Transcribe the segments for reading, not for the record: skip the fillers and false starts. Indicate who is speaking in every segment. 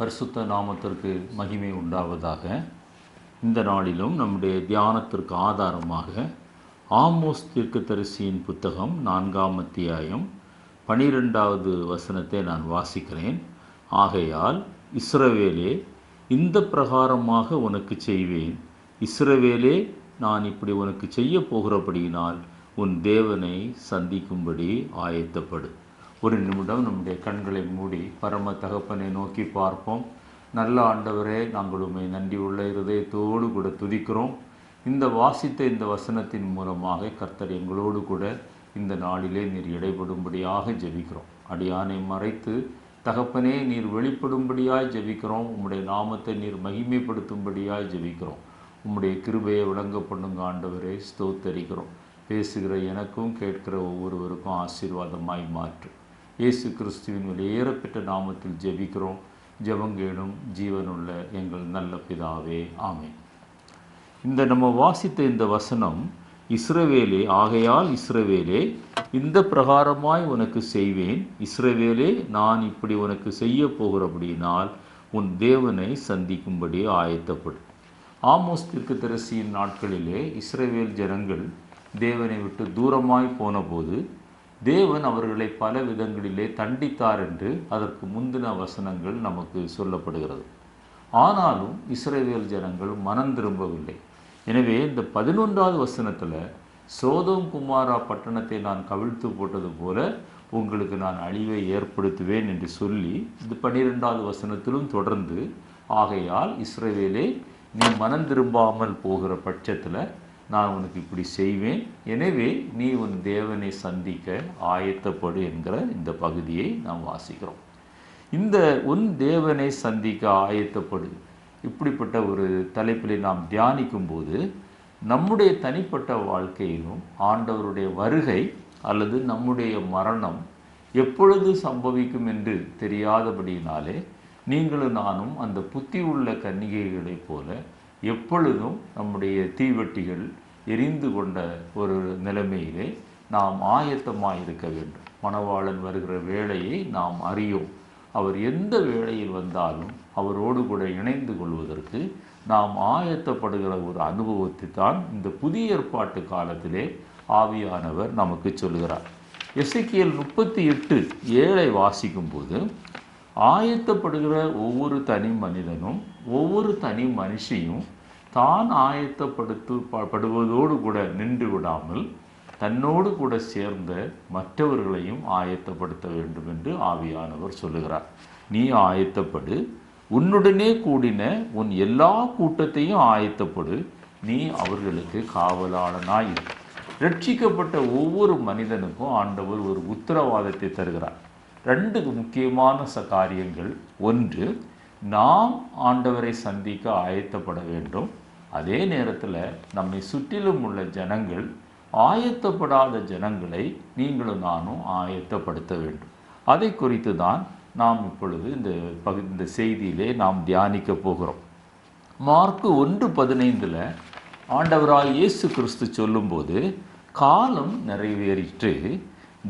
Speaker 1: பரிசுத்த நாமத்திற்கு மகிமை உண்டாவதாக. இந்த நாளிலும் நம்முடைய தியானத்திற்கு ஆதாரமாக ஆமோஸ் தீர்க்கதரிசியின் புத்தகம் 4ஆம் அத்தியாயம் 12வது வசனத்தை நான் வாசிக்கிறேன். ஆகையால் இஸ்ரவேலே, இந்த பிரகாரமாக உனக்கு செய்வேன். இஸ்ரவேலே, நான் இப்படி உனக்கு செய்ய போகிறபடியினால் உன் தேவனை சந்திக்கும்படி ஆயத்தப்படு. ஒரு நிமிடம் நம்முடைய கண்களை மூடி பரம தகப்பனை நோக்கி பார்ப்போம். நல்ல ஆண்டவரே, நாங்கள் உம்மை நன்றி உள்ள இருதயத்தோடு கூட துதிக்கிறோம். இந்த வாசித்த இந்த வசனத்தின் மூலமாக கர்த்தர் எங்களோடு கூட இந்த நாளிலே நீர் இடைபடும்படியாக ஜெபிக்கிறோம். அடியானை மறைத்து தகப்பனே நீர் வெளிப்படும்படியாய் ஜெபிக்கிறோம். உம்முடைய நாமத்தை நீர் மகிமைப்படுத்தும்படியாய் ஜெபிக்கிறோம். உம்முடைய கிருபையை விளங்க பண்ணுங்க ஆண்டவரே, ஸ்தோத்தரிக்கிறோம். பேசுகிற எனக்கும் கேட்கிற ஒவ்வொருவருக்கும் ஆசீர்வாதமாய் மாற்றும். இயேசு கிறிஸ்துவின் வெளியேறப்பெற்ற நாமத்தில் ஜெபிக்கிறோம். ஜெபங்கேடும் ஜீவனுள்ள எங்கள் நல்ல பிதாவே, ஆமென். இந்த நம்ம வாசித்த இந்த வசனம், இஸ்ரவேலே, ஆகையால் இஸ்ரவேலே, இந்த பிரகாரமாய் உனக்கு செய்வேன். இஸ்ரவேலே, நான் இப்படி உனக்கு செய்ய போகிறபடியினால் உன் தேவனை சந்திக்கும்படி ஆயத்தப்படும். ஆமோஸ் தீர்க்கதரிசியின் நாட்களிலே இஸ்ரவேல் ஜனங்கள் தேவனை விட்டு தூரமாய் போனபோது தேவன் அவர்களை பல விதங்களிலே தண்டித்தார் என்று அதற்கு முந்தின வசனங்கள் நமக்கு சொல்லப்படுகிறது. ஆனாலும் இஸ்ரவேல் ஜனங்கள் மனம் திரும்பவில்லை. எனவே இந்த 11வது வசனத்தில், சோதோம் குமாரா பட்டணத்தை நான் கவிழ்த்து போட்டது போல உங்களுக்கு நான் அழிவை ஏற்படுத்துவேன் என்று சொல்லி இந்த 12வது வசனத்திலும் தொடர்ந்து, ஆகையால் இஸ்ரவேலே, நீ மனம் திரும்பாமல் போகிற பட்சத்தில் நான் உனக்கு இப்படி செய்வேன். எனவே நீ உன் தேவனை சந்திக்க ஆயத்தப்படு என்கிற இந்த பகுதியை நாம் வாசிக்கிறோம். இந்த உன் தேவனை சந்திக்க ஆயத்தப்படு இப்படிப்பட்ட ஒரு தலைப்பில் நாம் தியானிக்கும் போது நம்முடைய தனிப்பட்ட வாழ்க்கையிலும் ஆண்டவருடைய வருகை அல்லது நம்முடைய மரணம் எப்பொழுது சம்பவிக்கும் என்று தெரியாதபடியினாலே நீங்களும் நானும் அந்த புத்தி உள்ள கன்னிகைகளைப் போல எப்பொழுதும் நம்முடைய தீவெட்டிகள் எரிந்து கொண்ட ஒரு நிலைமையிலே நாம் ஆயத்தமாக இருக்க வேண்டும். மணவாளன் வருகிற வேளையை நாம் அறியோம். அவர் எந்த வேளையில் வந்தாலும் அவரோடு கூட இணைந்து கொள்வதற்கு நாம் ஆயத்தப்படுகிற ஒரு அனுபவத்தை தான் இந்த புதிய ஏற்பாட்டு காலத்திலே ஆவியானவர் நமக்கு சொல்கிறார். எசேக்கியேல் 38:7 வாசிக்கும்போது, ஆயத்தப்படுகிற ஒவ்வொரு தனி மனிதனும் ஒவ்வொரு தனி மனுஷியும் தான் ஆயத்தப்படுவதோடு கூட நின்று விடாமல் தன்னோடு கூட சேர்ந்த மற்றவர்களையும் ஆயத்தப்படுத்த வேண்டும் என்று ஆவியானவர் சொல்லுகிறார். நீ ஆயத்தப்படு, உன்னுடனே கூடின உன் எல்லா கூட்டத்தையும் ஆயத்தப்படு, நீ அவர்களுக்கு காவலாளனாயிரு. ரட்சிக்கப்பட்ட ஒவ்வொரு மனிதனுக்கும் ஆண்டவர் ஒரு உத்தரவாதத்தை தருகிறார். 2 முக்கியமான காரியங்கள். ஒன்று, நாம் ஆண்டவரை சந்திக்க ஆயத்தப்பட வேண்டும். அதே நேரத்தில் நம்மை சுற்றிலும் உள்ள ஜனங்கள், ஆயத்தப்படாத ஜனங்களை நீங்களும் நானும் ஆயத்தப்படுத்த வேண்டும். அதை குறித்து தான் நாம் இப்பொழுது இந்த செய்தியிலே நாம் தியானிக்க போகிறோம். மார்க்கு 1:15 ஆண்டவராய் இயேசு கிறிஸ்து சொல்லும்போது, காலம் நிறைவேறிற்று,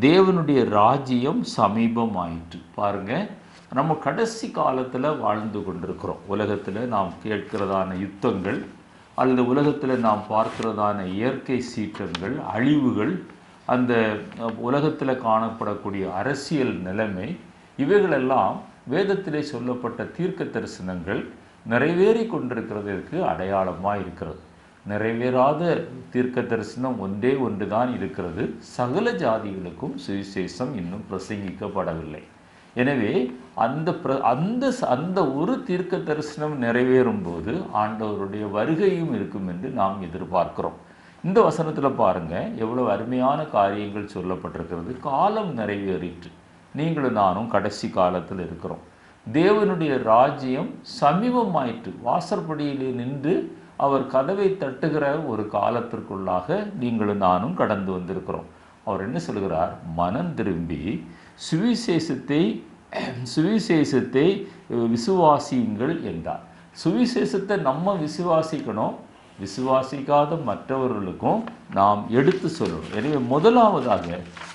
Speaker 1: தேவனுடைய ராஜ்யம் சமீபமாயிற்று. பாருங்க, நம்ம கடைசி காலத்தில் வாழ்ந்து கொண்டிருக்கிறோம். உலகத்தில் நாம் கேட்கிறதான யுத்தங்கள் அல்லது உலகத்தில் நாம் பார்க்கிறதான இயற்கை சீற்றங்கள், அழிவுகள், அந்த உலகத்தில் காணப்படக்கூடிய அரசியல் நிலைமை, இவைகளெல்லாம் வேதத்திலே சொல்லப்பட்ட தீர்க்க தரிசனங்கள் நிறைவேறி கொண்டிருக்கிறதற்கு அடையாளமாக இருக்கிறது. நிறைவேறாத தீர்க்க தரிசனம் ஒன்றே ஒன்று தான் இருக்கிறது. சகல ஜாதிகளுக்கும் சுவிசேஷம் இன்னும் பிரசங்கிக்கப்படவில்லை. எனவே அந்த ஒரு தீர்க்க தரிசனம் நிறைவேறும் போது ஆண்டவருடைய வருகையும் இருக்கும் என்று நாம் எதிர்பார்க்கிறோம். இந்த வசனத்தில் பாருங்க, எவ்வளவு அருமையான காரியங்கள் சொல்லப்பட்டிருக்கிறது. காலம் நிறைவேறிற்று, நீங்களும் நானும் கடைசி காலத்தில் இருக்கிறோம். தேவனுடைய ராஜ்யம் சமீபமாயிற்று, வாசற்படியிலே நின்று அவர் கதவை தட்டுகிற ஒரு காலத்திற்குள்ளாக நீங்களும் நானும் கடந்து வந்திருக்கிறோம். அவர் என்ன சொல்கிறார்? மனம் திரும்பி சுவிசேஷத்தை விசுவாசியுங்கள் என்றார். சுவிசேஷத்தை நம்ம விசுவாசிக்கணும், விசுவாசிக்காத மற்றவர்களுக்கும் நாம் எடுத்து சொல்லணும். எனவே முதலாவதாக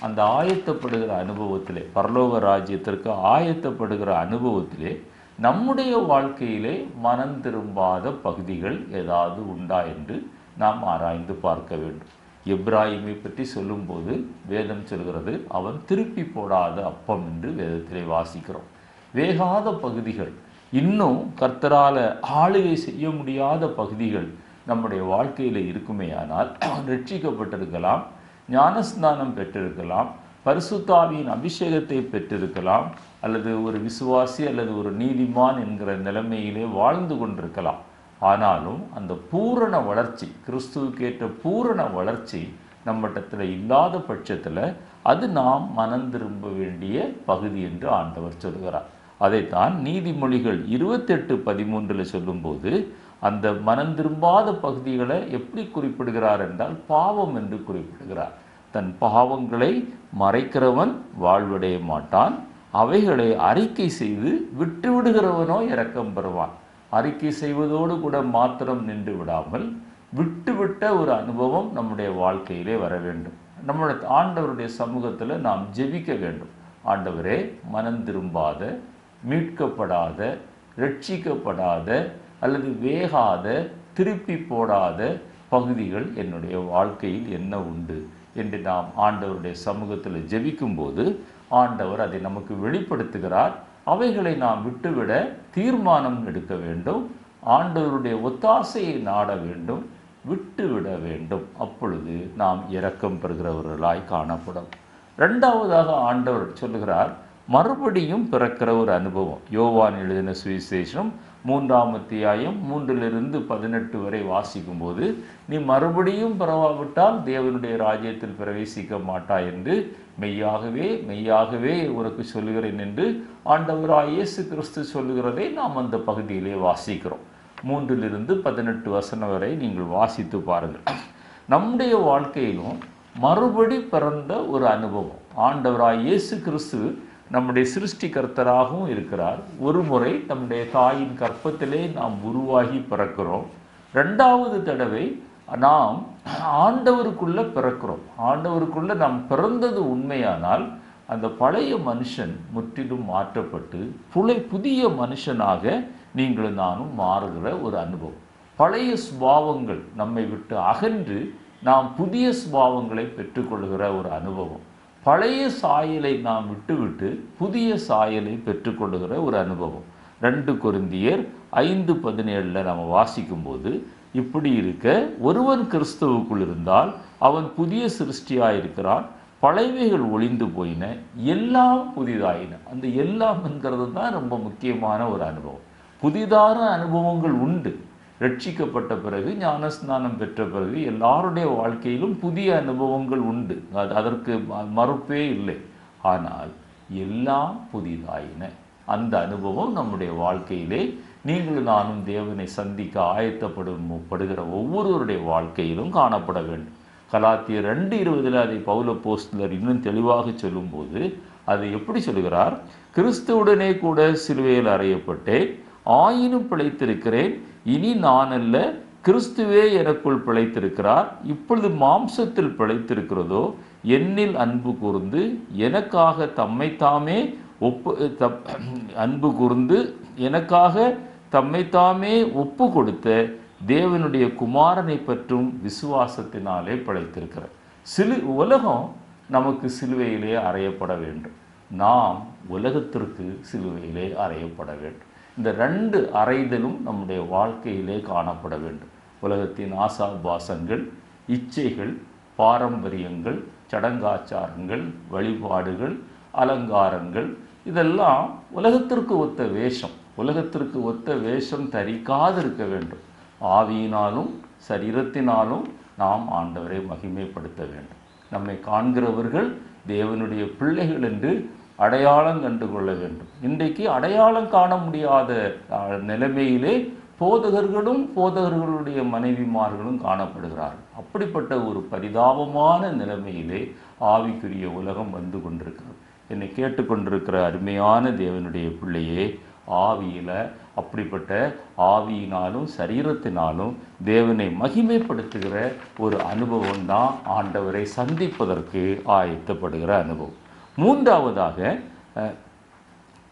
Speaker 1: அந்த ஆயத்தப்படுகிற அனுபவத்திலே, பரலோக ராஜ்யத்திற்கு ஆயத்தப்படுகிற அனுபவத்திலே நம்முடைய வாழ்க்கையிலே மனம் திரும்பாத பகுதிகள் ஏதாவது உண்டா என்று நாம் ஆராய்ந்து பார்க்க வேண்டும். எப்ராஹிமை பற்றி சொல்லும்போது வேதம் சொல்கிறது, அவன் திருப்பி போடாத அப்பம் என்று வேதத்திலே வாசிக்கிறோம். வேகாத பகுதிகள், இன்னும் கர்த்தரால் ஆளுகை செய்ய முடியாத பகுதிகள் நம்முடைய வாழ்க்கையில் இருக்குமேயானால் ரட்சிக்கப்பட்டிருக்கலாம், ஞானஸ்நானம் பெற்றிருக்கலாம், பரிசுத்தாவியின் அபிஷேகத்தை பெற்றிருக்கலாம், அல்லது ஒரு விசுவாசி அல்லது ஒரு நீதிமான் என்கிற நிலைமையிலே வாழ்ந்து கொண்டிருக்கலாம். ஆனாலும் அந்த பூரண வளர்ச்சி, கிறிஸ்துவுக்கேற்ற பூரண வளர்ச்சி நம்மிடத்தில் இல்லாத பட்சத்தில் அது நாம் மனம் திரும்ப வேண்டிய பகுதி என்று ஆண்டவர் சொல்கிறார். அதைத்தான் நீதிமொழிகள் 28:13 சொல்லும்போது அந்த மனம் திரும்பாத பகுதிகளை எப்படி குறிப்பிடுகிறார் என்றால் பாவம் என்று குறிப்பிடுகிறார். தன் பாவங்களை மறைக்கிறவன் வாழ்வடைய மாட்டான், அவைகளை அறிக்கை செய்து விட்டுவிடுகிறவனோ இரக்கம் பெறுவான். அறிக்கை செய்வதோடு கூட மாத்திரம் நின்று விடாமல் விட்டுவிட்ட ஒரு அனுபவம் நம்முடைய வாழ்க்கையிலே வர வேண்டும். நம்முடைய ஆண்டவருடைய சமூகத்தில் நாம் ஜெபிக்க வேண்டும். ஆண்டவரே, மனம் திரும்பாத, மீட்கப்படாத, ரட்சிக்கப்படாத அல்லது வேகாத, திருப்பி போடாத பகுதிகள் என்னுடைய வாழ்க்கையில் என்ன உண்டு என்று நாம் ஆண்டவருடைய சமூகத்தில் ஜெபிக்கும்போது ஆண்டவர் அதை நமக்கு வெளிப்படுத்துகிறார். அவைகளை நாம் விட்டுவிட தீர்மானம் எடுக்க வேண்டும். ஆண்டவருடைய ஒத்தாசையை நாட வேண்டும், விட்டுவிட வேண்டும். அப்பொழுது நாம் இரக்கம் பெறுகிறவர்களாய் காணப்படும். இரண்டாவதாக ஆண்டவர் சொல்லுகிறார், மறுபடியும் பிறக்கிற ஒரு அனுபவம். யோவான் எழுதின சுவிசேஷம் 3:3-18 வரை வாசிக்கும்போது, நீ மறுபடியும் பிறவாவிட்டால் தேவனுடைய ராஜ்யத்தில் பிரவேசிக்க மாட்டாய் என்று மெய்யாகவே மெய்யாகவே உனக்கு சொல்லுகிறேன் என்று ஆண்டவராய் இயேசு கிறிஸ்து சொல்லுகிறதை நாம் அந்த பகுதியிலே வாசிக்கிறோம். 3-18 வரை நீங்கள் வாசித்து பாருங்கள். நம்முடைய வாழ்க்கையிலும் மறுபடி பிறந்த ஒரு அனுபவம். ஆண்டவராய் இயேசு கிறிஸ்து நம்முடைய சிருஷ்டிகர்த்தராகவும் இருக்கிறார். ஒரு முறை நம்முடைய தாயின் கற்பத்திலே நாம் உருவாகி பிறக்கிறோம். ரெண்டாவது தடவை நாம் ஆண்டவருக்குள்ளே பிறக்கிறோம். ஆண்டவருக்குள்ளே நாம் பிறந்தது உண்மையானால் அந்த பழைய மனுஷன் முற்றிலும் மாற்றப்பட்டு புதிய மனுஷனாக நீங்களும் நானும் மாறுகிற ஒரு அனுபவம். பழைய சுபாவங்கள் நம்மை விட்டு அகன்று நாம் புதிய சுபாவங்களை பெற்றுக்கொள்கிற ஒரு அனுபவம். பழைய சாயலை நாம் விட்டுவிட்டு புதிய சாயலை பெற்றுக்கொள்கிற ஒரு அனுபவம். 2 கொரிந்தியர் 5:17 நம்ம வாசிக்கும்போது, இப்படி இருக்க ஒருவன் கிறிஸ்துவுக்குள் இருந்தால் அவன் புதிய சிருஷ்டியாயிருக்கிறான், பழையவைகள் ஒளிந்து போயின, எல்லாம் புதிதாயின. அந்த எல்லாம் என்கிறது தான் ரொம்ப முக்கியமான ஒரு அனுபவம். புதிதான அனுபவங்கள் உண்டு. ரட்சிக்கப்பட்ட பிறகு, ஞானஸ்நானம் பெற்ற பிறகு எல்லாருடைய வாழ்க்கையிலும் புதிய அனுபவங்கள் உண்டு, அதற்கு மறுப்பே இல்லை. ஆனால் எல்லாம் புதிதாயின. அந்த அனுபவம் நம்முடைய வாழ்க்கையிலே நீங்களும் நானும் தேவனை சந்திக்க ஆயத்தப்படுகிற ஒவ்வொருவருடைய வாழ்க்கையிலும் காணப்பட வேண்டும். கலாத்தியர் 2:20 அதை பவுல் அப்போஸ்தலர் இன்னும் தெளிவாக சொல்லும்போது அதை எப்படி சொல்கிறார்? கிறிஸ்துவுடனே கூட சிலுவையில் அறையப்பட்டேன், ஆயினும் பிழைத்திருக்கிறேன், இனி நான் அல்ல, கிறிஸ்துவே எனக்குள் பிழைத்திருக்கிறார். இப்பொழுது மாம்சத்தில் பிழைத்திருக்கிறதோ என்னில் அன்பு கூர்ந்து எனக்காக தம்மைத்தாமே ஒப்பு கொடுத்த தேவனுடைய குமாரனை பற்றும் விசுவாசத்தினாலே பிழைத்திருக்கிறார். உலகம் நமக்கு சிலுவையிலே அறையப்பட வேண்டும், நாம் உலகத்திற்கு சிலுவையிலே அறையப்பட வேண்டும். இந்த 2 அறைதலும் நம்முடைய வாழ்க்கையிலே காணப்பட வேண்டும். உலகத்தின் ஆசாபாசங்கள், இச்சைகள், பாரம்பரியங்கள், சடங்காச்சாரங்கள், வழிபாடுகள், அலங்காரங்கள் இதெல்லாம் உலகத்திற்கு ஒத்த வேஷம். உலகத்திற்கு ஒத்த வேஷம் தரிக்காதிருக்க வேண்டும். ஆவியினாலும் சரீரத்தினாலும் நாம் ஆண்டவரை மகிமைப்படுத்த வேண்டும். நம்மை காண்கிறவர்கள் தேவனுடைய பிள்ளைகள் என்று அடையாளம் கண்டு கொள்ள வேண்டும். இன்றைக்கு அடையாளம் காண முடியாத நிலைமையிலே போதகர்களுடைய மனைவிமார்களும் காணப்படுகிறார்கள். அப்படிப்பட்ட ஒரு பரிதாபமான நிலைமையிலே ஆவிக்குரிய உலகம் வந்து கொண்டிருக்கிறது. என்னை கேட்டுக்கொண்டிருக்கிற அருமையான தேவனுடைய பிள்ளையே, ஆவியில் அப்படிப்பட்ட ஆவியினாலும் சரீரத்தினாலும் தேவனை மகிமைப்படுத்துகிற ஒரு அனுபவம் தான் ஆண்டவரை சந்திப்பதற்கு ஆயத்தப்படுகிற அனுபவம். மூன்றாவதாக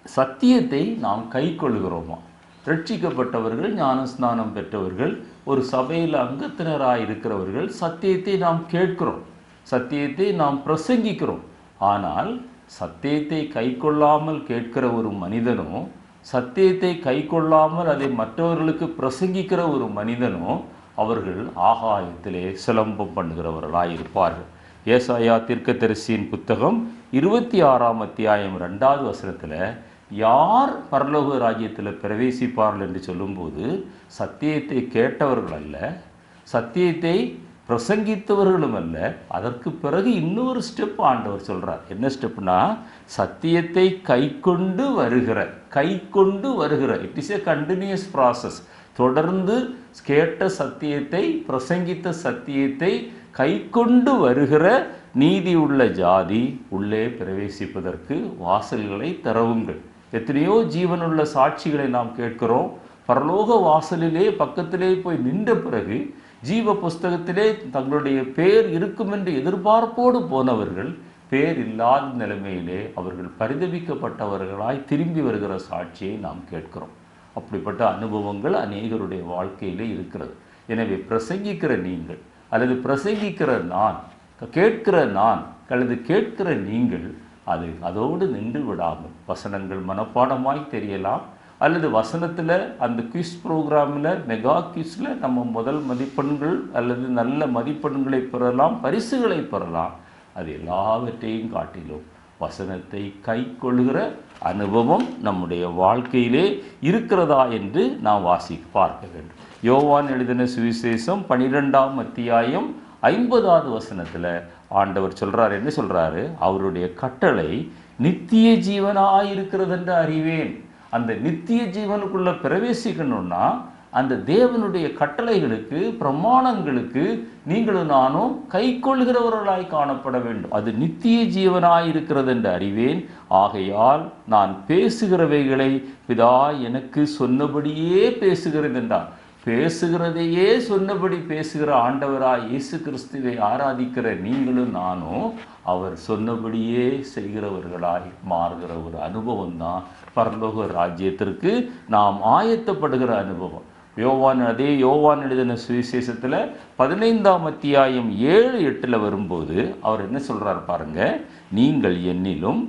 Speaker 1: சத்தியத்தை நாம் கை கொள்கிறோமா? ரட்சிக்கப்பட்டவர்கள், ஞானஸ்நானம் பெற்றவர்கள், ஒரு சபையில் அங்கத்தினராக இருக்கிறவர்கள் சத்தியத்தை நாம் கேட்கிறோம், சத்தியத்தை நாம் பிரசங்கிக்கிறோம். ஆனால் சத்தியத்தை கை கொள்ளாமல் கேட்கிற ஒரு மனிதனோ, சத்தியத்தை கை கொள்ளாமல் அதை மற்றவர்களுக்கு பிரசங்கிக்கிற ஒரு மனிதனோ அவர்கள் ஆகாயத்திலே சிலம்பம் பண்ணுகிறவர்களாக இருப்பார்கள். ஏசாயா தீர்க்கதரிசியின் புத்தகம் 26ஆம் அத்தியாயம் 2வது வசனத்தில் யார் பரலோக ராஜ்யத்தில் பிரவேசிப்பார்கள் என்று சொல்லும்போது சத்தியத்தை கேட்டவர்கள் அல்ல, சத்தியத்தை பிரசங்கித்தவர்களும் அல்ல. அதற்கு பிறகு இன்னொரு ஸ்டெப் ஆண்டவர் சொல்கிறார். என்ன ஸ்டெப்னா, சத்தியத்தை கை கொண்டு வருகிற it is a continuous process. தொடர்ந்து கேட்ட சத்தியத்தை, பிரசங்கித்த சத்தியத்தை கை கொண்டு வருகிற நீதி உள்ள ஜாதி உள்ளே பிரவேசிப்பதற்கு வாசல்களை திறவுங்கள். எத்தனையோ ஜீவனுள்ள சாட்சிகளை நாம் கேட்கிறோம். பரலோக வாசலிலே பக்கத்திலே போய் நின்ற பிறகு ஜீவ புஸ்தகத்திலே தங்களுடைய பேர் இருக்கும் என்று எதிர்பார்ப்போடு போனவர்கள் பேர் இல்லாத நிலைமையிலே அவர்கள் பரிதபிக்கப்பட்டவர்களாய் திரும்பி வருகிற சாட்சியை நாம் கேட்கிறோம். அப்படிப்பட்ட அனுபவங்கள் அநேகருடைய வாழ்க்கையிலே இருக்கிறது. எனவே பிரசங்கிக்கிற நீங்கள் அல்லது பிரசங்கிக்கிற நான், கேட்கிற நான் அல்லது கேட்கிற நீங்கள் அதோடு நின்று விடாமல் வசனங்கள் மனப்பாடமாய் தெரியலாம், அல்லது வசனத்தில் அந்த குவிஸ் ப்ரோக்ராமில் மெகா குவிஸில் நம்ம முதல் மதிப்பெண்கள் அல்லது நல்ல மதிப்பெண்களை பெறலாம், பரிசுகளை பெறலாம். அது எல்லாவற்றையும் காட்டிலும் வசனத்தை கை கொள்கிற அனுபவம் நம்முடைய வாழ்க்கையிலே இருக்கிறதா என்று நாம் பார்க்க வேண்டும். யோவான் எழுதின சுவிசேஷம் 12ஆம் அத்தியாயம் 50வது வசனத்தில் ஆண்டவர் சொல்கிறார். என்ன சொல்கிறாரு? அவருடைய கட்டளை நித்திய ஜீவனாயிருக்கிறது என்று அறிவேன். அந்த நித்திய ஜீவனுக்குள்ளே பிரவேசிக்கணும்னா அந்த தேவனுடைய கட்டளைகளுக்கு, பிரமாணங்களுக்கு நீங்களும் நானும் கை கொள்கிறவர்களாய் காணப்பட வேண்டும். அது நித்திய ஜீவனாயிருக்கிறது என்று அறிவேன். ஆகையால் நான் பேசுகிறவைகளை பிதா எனக்கு சொன்னபடியே பேசுகிறது என்றார். பேசுகிறதையே சொன்னபடி பேசுகிற ஆண்டவராய் இயேசு கிறிஸ்துவை ஆராதிக்கிற நீங்களும் நானும் அவர் சொன்னபடியே செய்கிறவர்களாய் மாறுகிற ஒரு அனுபவம் தான் பரலோக ராஜ்யத்திற்கு நாம் ஆயத்தப்படுகிற அனுபவம். யோவான் எழுதின சுவிசேஷத்தில் 15ஆம் அத்தியாயம் 7-8 வரும்போது அவர் என்ன சொல்கிறார் பாருங்க, நீங்கள் என்னிலும்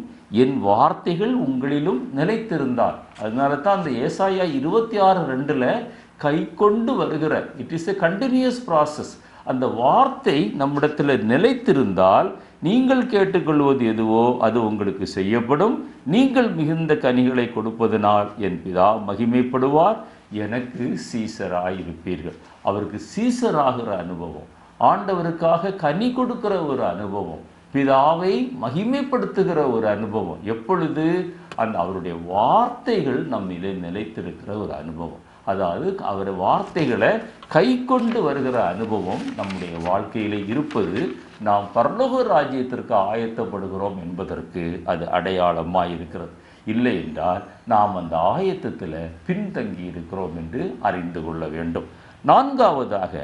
Speaker 1: என் வார்த்தைகள் உங்களிலும் நிலைத்திருந்தார். அதனால தான் அந்த ஏசாயா 26:2 கை கொண்டு வருகிற it is a continuous process. அந்த வார்த்தை நம்மிடத்தில் நிலைத்திருந்தால் நீங்கள் கேட்டுக்கொள்வது எதுவோ அது உங்களுக்கு செய்யப்படும். நீங்கள் மிகுந்த கனிகளை கொடுப்பதனால் என் பிதா மகிமைப்படுவார், எனக்கு சீசராயிருப்பீர்கள். அவருக்கு சீசராகிற அனுபவம், ஆண்டவருக்காக கனி கொடுக்கிற ஒரு அனுபவம், பிதாவை மகிமைப்படுத்துகிற ஒரு அனுபவம். எப்பொழுது? அவருடைய வார்த்தைகள் நம்மிலே நிலைத்திருக்கிற ஒரு அனுபவம். அதாவது அவர் வார்த்தைகளை கை கொண்டு வருகிற அனுபவம் நம்முடைய வாழ்க்கையில் இருப்பது நாம் பரலோக ராஜ்யத்திற்கு ஆயத்தப்படுகிறோம் என்பதற்கு அது அடையாளமாக இருக்கிறது. இல்லை என்றால் நாம் அந்த ஆயத்தத்தில் பின்தங்கி இருக்கிறோம் என்று அறிந்து கொள்ள வேண்டும். 4வதாக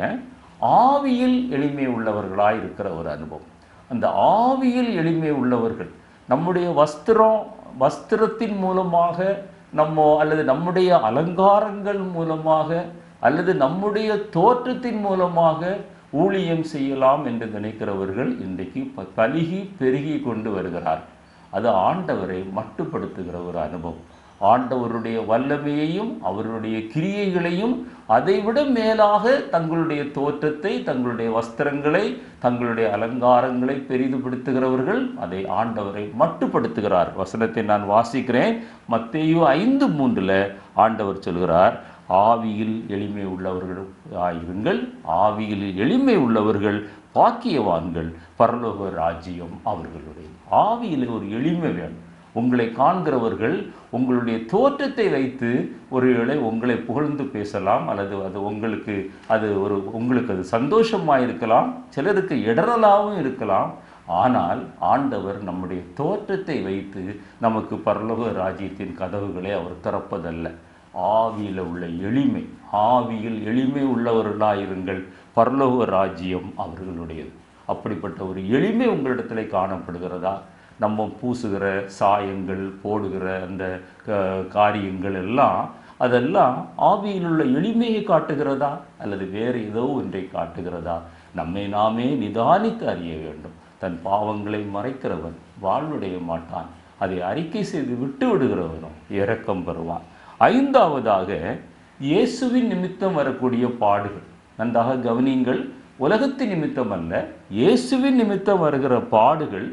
Speaker 1: ஆவியில் எளிமை உள்ளவர்களாக இருக்கிற ஒரு அனுபவம். அந்த ஆவியில் எளிமை உள்ளவர்கள் நம்முடைய வஸ்திரத்தின் மூலமாக அல்லது நம்முடைய அலங்காரங்கள் மூலமாக அல்லது நம்முடைய தோற்றத்தின் மூலமாக ஊழியம் செய்யலாம் என்று நினைக்கிறவர்கள் இன்றைக்கு பலுகி பெருகி கொண்டு வருகிறார். அது ஆண்டவரை மட்டுப்படுத்துகிற ஒரு அனுபவம். ஆண்டவருடைய வல்லமையையும் அவருடைய கிரியைகளையும் அதைவிட மேலாக தங்களுடைய தோற்றத்தை, தங்களுடைய வஸ்திரங்களை, தங்களுடைய அலங்காரங்களை பெரிதுபடுத்துகிறவர்கள் அதை ஆண்டவரை மட்டுப்படுத்துகிறார். வசனத்தை நான் வாசிக்கிறேன். மத்தேயு 5:3 ஆண்டவர் சொல்கிறார், ஆவியில் எளிமை உள்ளவர்கள் ஆயிருங்கள், ஆவியில் எளிமை உள்ளவர்கள் பாக்கியவான்கள், பரலோக ராஜ்யம் அவர்களுடைய. ஆவியில் ஒரு எளிமை வேணும். உங்களை காண்கிறவர்கள் உங்களுடைய தோற்றத்தை வைத்து ஒருவேளை உங்களை புகழ்ந்து பேசலாம், அல்லது உங்களுக்கு அது சந்தோஷமாக இருக்கலாம், சிலருக்கு இடரலாகவும் இருக்கலாம். ஆனால் ஆண்டவர் நம்முடைய தோற்றத்தை வைத்து நமக்கு பரலோக ராஜ்யத்தின் கதவுகளை அவர் திறப்பதல்ல. ஆவியில் உள்ள எளிமை, ஆவியில் எளிமை உள்ளவர்களாயிருங்கள், பரலோக ராஜ்யம் அவர்களுடையது. அப்படிப்பட்ட ஒரு எளிமை உங்களிடத்தில் காணப்படுகிறதா? நம்ம பூசுகிற சாயங்கள், போடுகிற அந்த காரியங்கள் எல்லாம், அதெல்லாம் ஆவியில் உள்ள எளிமையை காட்டுகிறதா அல்லது வேறு ஏதோ ஒன்றை காட்டுகிறதா? நம்மை நாமே நிதானித்து அறிய வேண்டும். தன் பாவங்களை மறைக்கிறவன் வாழ்வடைய மாட்டான், அதை அறிக்கை செய்து விட்டு விடுகிறவனும் இரக்கம் பெறுவான். ஐந்தாவதாக, இயேசுவின் நிமித்தம் வரக்கூடிய பாடுகள். நன்றாக கவனியுங்கள். உலகத்தின் நிமித்தம் அல்ல, இயேசுவின் நிமித்தம் வருகிற பாடுகள்,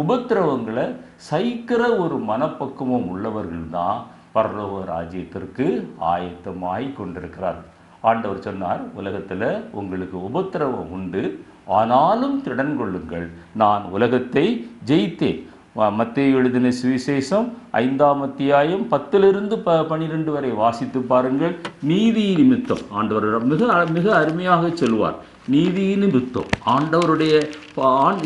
Speaker 1: உபத்திரவங்களை சகிக்கிற ஒரு மனப்பக்குவம் உள்ளவர்கள் தான் பரலோக ராஜ்யத்திற்கு ஆயத்தமாய் கொண்டிருக்கிறார்கள். ஆண்டவர் சொன்னார், உலகத்தில் உங்களுக்கு உபத்திரவம் உண்டு, ஆனாலும் திடன் கொள்ளுங்கள், நான் உலகத்தை ஜெயித்தேன். மத்தேயு எழுதின சுவிசேஷம் 5ஆம் அத்தியாயம் 10-12 வரை வாசித்து பாருங்கள். நீதி நிமித்தம் ஆண்டவர் மிக அருமையாக சொல்வார். நீதி நிமித்தம், ஆண்டவருடைய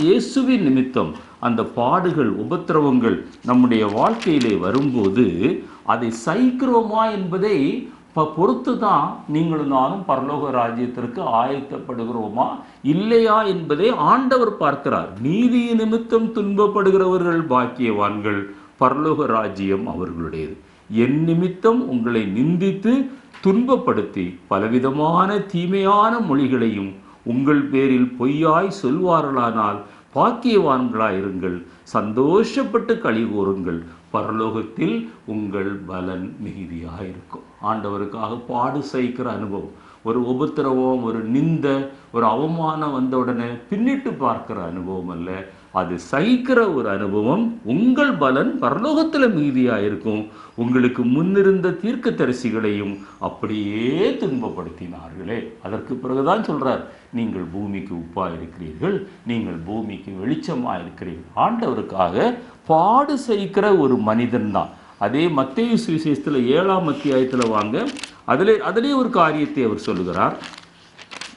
Speaker 1: இயேசுவின் நிமித்தம் அந்த பாடுகள், உபத்திரவங்கள் நம்முடைய வாழ்க்கையிலே வரும்போது அதை சகிக்கிறோமா என்பதை பொறுத்து தான் நீங்களும் நானும் பரலோக ராஜ்யத்திற்கு ஆயத்தப்படுகிறோமா இல்லையா என்பதை ஆண்டவர் பார்க்கிறார். நீதி நிமித்தம் துன்பப்படுகிறவர்கள் பாக்கியவான்கள், பரலோக ராஜ்யம் அவர்களுடையது. என் நிமித்தம் உங்களை நிந்தித்து துன்பப்படுத்தி பலவிதமான தீமையான மொழிகளையும் உங்கள் பேரில் பொய்யாய் சொல்வார்களானால் பாக்கியவான்களாயிருங்கள், சந்தோஷப்பட்டு களி கூறுங்கள், பரலோகத்தில் உங்கள் பலன் மிகுதியாயிருக்கும். ஆண்டவருக்காக பாடு சகிக்கிற அனுபவம், ஒரு உபத்திரவம், ஒரு நிந்த, ஒரு அவமானம் வந்த உடனே பின்னிட்டு பார்க்கிற அனுபவம் அல்ல, அது சகிக்கிற ஒரு அனுபவம். உங்கள் பலன் பரலோகத்தில் மிகுதியாயிருக்கும். உங்களுக்கு முன்னிருந்த தீர்க்கதரிசிகளையும் அப்படியே துன்பப்படுத்தினார்களே. அதற்கு பிறகுதான் சொல்றார், நீங்கள் பூமிக்கு உப்பாக இருக்கிறீர்கள், நீங்கள் பூமிக்கு வெளிச்சமாக இருக்கிறீர்கள். ஆண்டவருக்காக பாடு சகிக்கிற ஒரு மனிதன் தான். அதே மத்தேயு சுவிசேஷத்தில் 7ஆம் அத்தியாயத்தில் வாங்க, அதிலே ஒரு காரியத்தை அவர் சொல்லுகிறார்.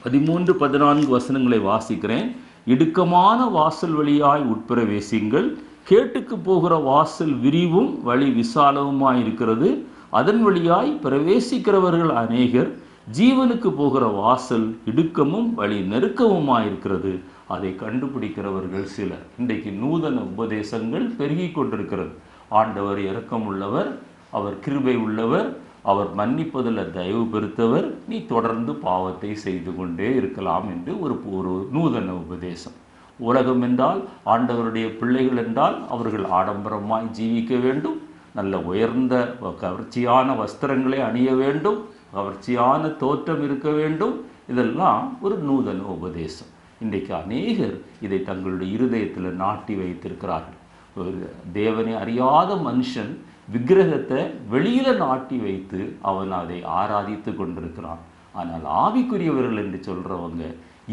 Speaker 1: 13-14 வசனங்களை வாசிக்கிறேன். இடுக்கமான வாசல் வழியாய் உட்பிரவேசிங்கள், கேட்டுக்கு போகிற வாசல் விரிவும் வழி விசாலவுமாயிருக்கிறது, அதன் வழியாய் பிரவேசிக்கிறவர்கள் அநேகர். ஜீவனுக்கு போகிற வாசல் இடுக்கமும் வழி நெருக்கமுமாயிருக்கிறது, அதை கண்டுபிடிக்கிறவர்கள் சிலர். இன்றைக்கு நூதன உபதேசங்கள் பெருகி கொண்டிருக்கிறது. ஆண்டவர் இரக்கம் உள்ளவர், அவர் கிருபை உள்ளவர், அவர் மன்னிப்பதில் தயவு பெருத்தவர், நீ தொடர்ந்து பாவத்தை செய்து கொண்டே இருக்கலாம் என்று ஒரு நூதன உபதேசம். உலகம் என்றால், ஆண்டவருடைய பிள்ளைகள் என்றால் அவர்கள் ஆடம்பரமாய் ஜீவிக்க வேண்டும், நல்ல உயர்ந்த கவர்ச்சியான வஸ்திரங்களை அணிய வேண்டும், கவர்ச்சியான தோற்றம் இருக்க வேண்டும். இதெல்லாம் ஒரு நூதன உபதேசம். இன்றைக்கு அநேகர் இதை தங்களுடைய இருதயத்தில் நாட்டி வைத்திருக்கிறார்கள். தேவனை அறியாத மனுஷன் விக்கிரகத்தை வெளியில நாட்டி வைத்து அவன் அதை ஆராதித்து கொண்டிருக்கிறான். ஆனால் ஆவிக்குரியவர்கள் என்று சொல்றவங்க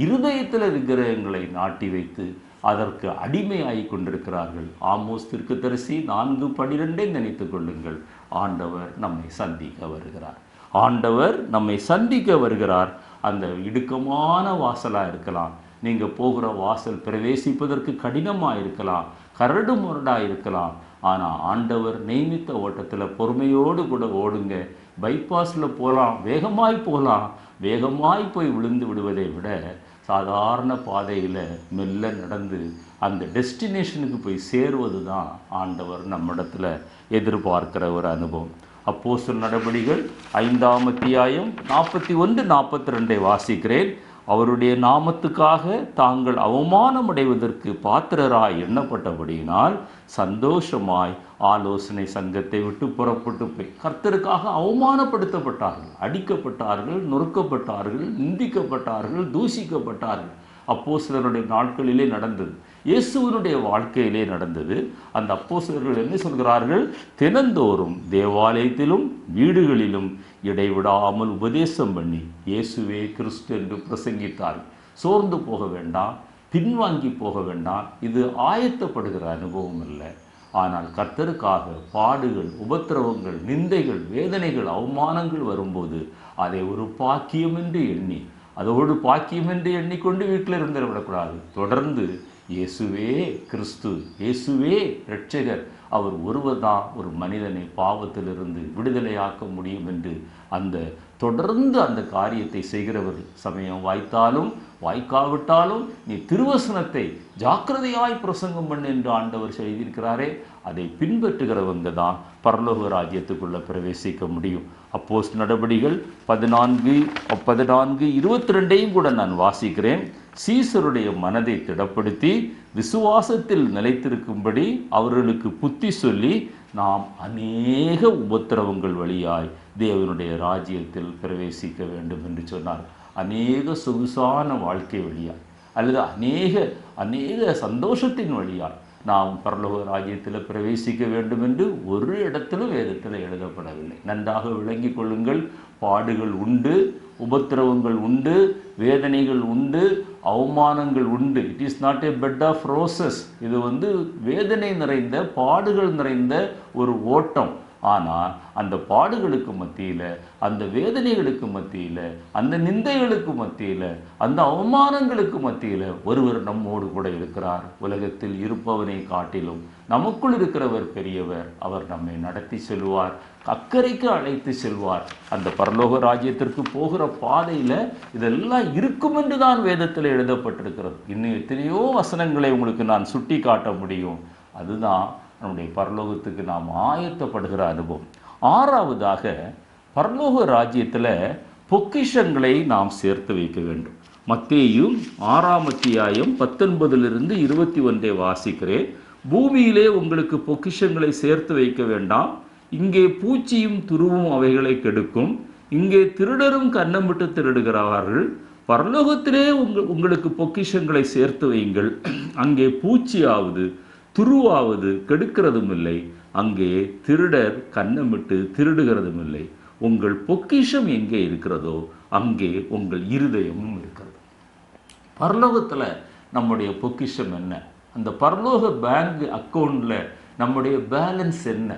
Speaker 1: இருதயத்தில் விக்கிரகங்களை நாட்டி வைத்து அதற்கு அடிமையாகி கொண்டிருக்கிறார்கள். ஆமோஸ் தீர்க்கதரிசி 4:12 நினைத்து கொள்ளுங்கள். ஆண்டவர் நம்மை சந்திக்க வருகிறார். ஆண்டவர் நம்மை சந்திக்க வருகிறார். அந்த இடுக்கமான வாசலாக இருக்கலாம், நீங்கள் போகிற வாசல் பிரவேசிப்பதற்கு கடினமாக இருக்கலாம், கரடு முரடாக இருக்கலாம். ஆனால் ஆண்டவர் நியமித்த ஓட்டத்தில் பொறுமையோடு கூட ஓடுங்க. பைபாஸில் போகலாம், வேகமாய் போகலாம். வேகமாய் போய் விழுந்து விடுவதை விட சாதாரண பாதையில் மெல்ல நடந்து அந்த டெஸ்டினேஷனுக்கு போய் சேருவது தான் ஆண்டவர் நம்மிடத்தில் எதிர்பார்க்கிற ஒரு அனுபவம். அப்போஸ்தலர் நடபடிகள் 5ஆம் அத்தியாயம் 41-42 வாசிக்கிறேன். அவருடைய நாமத்துக்காக தாங்கள் அவமானமடைவதற்கு பாத்திரராய் எண்ணப்பட்டபடியினால் சந்தோஷமாய் ஆலோசனை சங்கத்தை விட்டு புறப்பட்டு போய் கர்த்தருக்காக அவமானப்படுத்தப்பட்டார்கள், அடிக்கப்பட்டார்கள், நொறுக்கப்பட்டார்கள், நிந்திக்கப்பட்டார்கள், தூஷிக்கப்பட்டார்கள். அப்போஸ்தலருடைய நாட்களிலே நடந்தது, இயேசுவினுடைய வாழ்க்கையிலே நடந்தது. அந்த அப்போஸ்தலர்கள் என்ன சொல்கிறார்கள்? தினந்தோறும் தேவாலயத்திலும் வீடுகளிலும் இடைவிடாமல் உபதேசம் பண்ணி இயேசுவே கிறிஸ்து என்று பிரசங்கித்தார்கள். சோர்ந்து போக வேண்டாம், பின்வாங்கி போக வேண்டாம். இது ஆயத்தப்படுகிற அனுபவம் அல்ல. ஆனால் கர்த்தருக்காக பாடுகள், உபத்திரவங்கள், நிந்தைகள், வேதனைகள், அவமானங்கள் வரும்போது அதை ஒரு பாக்கியம் என்று எண்ணி, அதோடு பாக்கியம் என்று எண்ணிக்கொண்டு வீட்டில் இருந்துவிடக்கூடாது. தொடர்ந்து இயேசுவே கிறிஸ்து, இயேசுவே இரட்சகர், அவர் ஒருவர் தான் ஒரு மனிதனை பாவத்திலிருந்து விடுதலையாக்க முடியும் என்று அந்த தொடர்ந்து அந்த காரியத்தை செய்கிறவர்கள். சமயம் வாய்த்தாலும் வாய்க்காவிட்டாலும் நீ திருவசனத்தை ஜாக்கிரதையாய் பிரசங்கம் பண்ணு என்று ஆண்டவர் செய்திருக்கிறாரே, அதை பின்பற்றுகிறவங்க தான் பரலோக ராஜ்யத்துக்குள்ள பிரவேசிக்க முடியும். அப்போஸ்தலர் நடபடிகள் 14:22 கூட நான் வாசிக்கிறேன். சீசருடைய மனதை திடப்படுத்தி விசுவாசத்தில் நிலைத்திருக்கும்படி அவர்களுக்கு புத்தி சொல்லி நாம் அநேக உபத்திரவங்கள் வழியாய் தேவனுடைய ராஜ்யத்தில் பிரவேசிக்க வேண்டும் என்று சொன்னார். அநேக சொகுசான வாழ்க்கை வழியாய் அல்லது அநேக சந்தோஷத்தின் வழியாய் நாம் பரலோக ராஜ்யத்தில் பிரவேசிக்க வேண்டும் என்று ஒரு இடத்திலும் வேதத்தில் எழுதப்படவில்லை. நன்றாக விளங்கி கொள்ளுங்கள். பாடுகள் உண்டு, உபத்திரவங்கள் உண்டு, வேதனைகள் உண்டு, அவமானங்கள் உண்டு. It is not a bed of roses. இது வேதனை நிறைந்த, பாடுகள் நிறைந்த ஒரு ஓட்டம். ஆனால் அந்த பாடுகளுக்கு மத்தியில், அந்த வேதனைகளுக்கு மத்தியில், அந்த நிந்தைகளுக்கு மத்தியில், அந்த அவமானங்களுக்கு மத்தியில் ஒருவர் நம்மோடு கூட இருக்கிறார். உலகத்தில் இருப்பவனை காட்டிலும் நமக்குள் இருக்கிறவர் பெரியவர். அவர் நம்மை நடத்தி செல்வார், அக்கறைக்கு அழைத்து செல்வார். அந்த பரலோக ராஜ்யத்திற்கு போகிற பாதையில் இதெல்லாம் இருக்கும் என்று தான் வேதத்தில் எழுதப்பட்டிருக்கிறது. இன்னும் எத்தனையோ வசனங்களை உங்களுக்கு நான் சுட்டி காட்ட முடியும். அதுதான் நம்முடைய பரலோகத்துக்கு நாம் ஆயத்தப்படுகிற அனுபவம். ஆறாவதாக, பரலோக ராஜ்யத்தில் பொக்கிஷங்களை நாம் சேர்த்து வைக்க வேண்டும். மத்தேயு 6:19-21 வாசிக்கிறேன். பூமியிலே உங்களுக்கு பொக்கிஷங்களை சேர்த்து வைக்க வேண்டாம். இங்கே பூச்சியும் துருவும் அவைகளை கெடுக்கும். இங்கே திருடரும் கன்னமிட்டு திருடுகிறார்கள். பரலோகத்திலே உங்களுக்கு பொக்கிஷங்களை சேர்த்து வையுங்கள். அங்கே பூச்சியாவது துருவாவது கெடுக்கிறதும் இல்லை. அங்கே திருடர் கன்னமிட்டு திருடுகிறதும் இல்லை. உங்கள் பொக்கிஷம் எங்கே இருக்கிறதோ அங்கே உங்கள் இருதயமும் இருக்கிறது. பரலோகத்தில் நம்முடைய பொக்கிஷம் என்ன? அந்த பரலோக பேங்க் அக்கௌண்ட்டில் நம்முடைய பேலன்ஸ் என்ன?